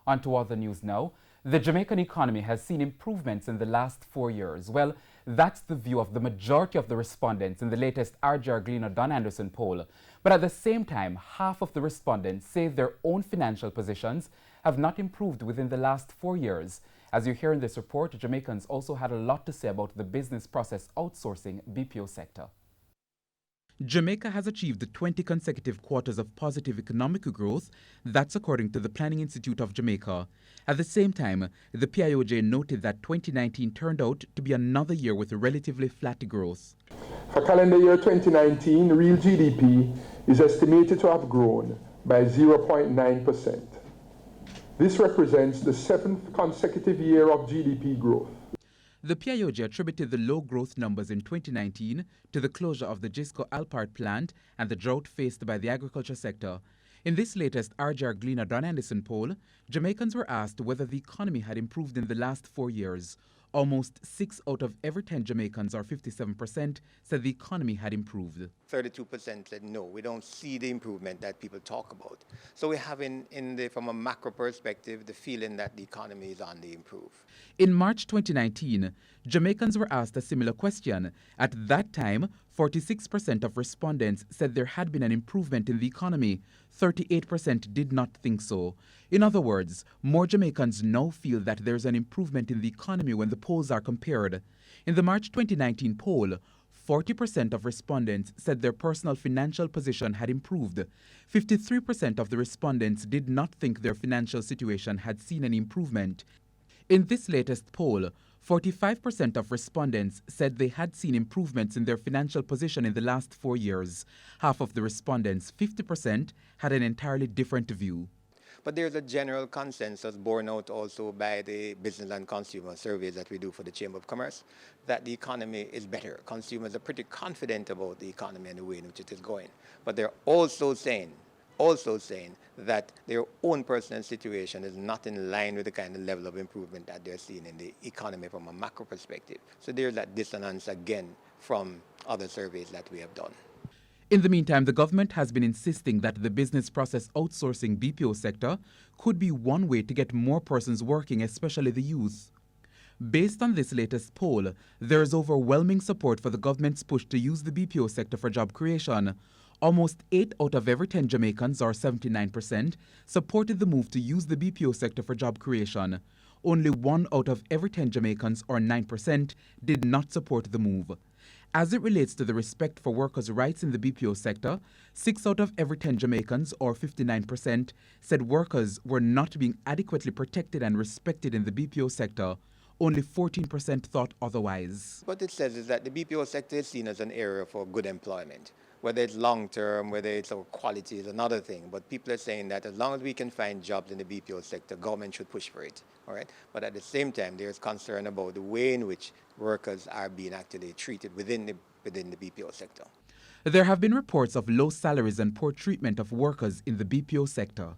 On to other news now. The Jamaican economy has seen improvements in the last 4 years. Well, that's the view of the majority of the respondents in the latest RJR Gleaner Don Anderson poll. But at the same time, half of the respondents say their own financial positions have not improved within the last 4 years. As you hear in this report, Jamaicans also had a lot to say about the business process outsourcing BPO sector. Jamaica has achieved 20 consecutive quarters of positive economic growth. That's according to the Planning Institute of Jamaica. At the same time, the TVJ noted that 2019 turned out to be another year with relatively flat growth. For calendar year 2019, real GDP is estimated to have grown by 0.9%. This represents the 7th consecutive year of GDP growth. The TVJ attributed the low growth numbers in 2019 to the closure of the Gisco Alpart plant and the drought faced by the agriculture sector. In this latest RJR Gleaner Don Anderson poll, Jamaicans were asked whether the economy had improved in the last 4 years. Almost 6 out of every 10 Jamaicans, or 57%, said the economy had improved. 32% said no, we don't see the improvement that people talk about. So we have from a macro perspective, the feeling that the economy is on the improve. In March 2019, Jamaicans were asked a similar question. At that time, 46% of respondents said there had been an improvement in the economy. 38% did not think so. In other words, more Jamaicans now feel that there's an improvement in the economy when the polls are compared. In the March 2019 poll, 40% of respondents said their personal financial position had improved. 53% of the respondents did not think their financial situation had seen any improvement. In this latest poll, 45% of respondents said they had seen improvements in their financial position in the last 4 years. Half of the respondents, 50%, had an entirely different view. But there's a general consensus borne out also by the business and consumer surveys that we do for the Chamber of Commerce that the economy is better. Consumers are pretty confident about the economy and the way in which it is going. But they're also saying that their own personal situation is not in line with the kind of level of improvement that they're seeing in the economy from a macro perspective. So there's that dissonance again from other surveys that we have done. In the meantime, the government has been insisting that the business process outsourcing BPO sector could be one way to get more persons working, especially the youth. Based on this latest poll, there is overwhelming support for the government's push to use the BPO sector for job creation. Almost 8 out of every 10 Jamaicans, or 79%, supported the move to use the BPO sector for job creation. Only 1 out of every 10 Jamaicans, or 9%, did not support the move. As it relates to the respect for workers' rights in the BPO sector, 6 out of every 10 Jamaicans, or 59%, said workers were not being adequately protected and respected in the BPO sector. Only 14% thought otherwise. What it says is that the BPO sector is seen as an area for good employment. Whether it's long-term, whether it's quality is another thing. But people are saying that as long as we can find jobs in the BPO sector, government should push for it. All right? But at the same time, there's concern about the way in which workers are being actually treated within the BPO sector. There have been reports of low salaries and poor treatment of workers in the BPO sector.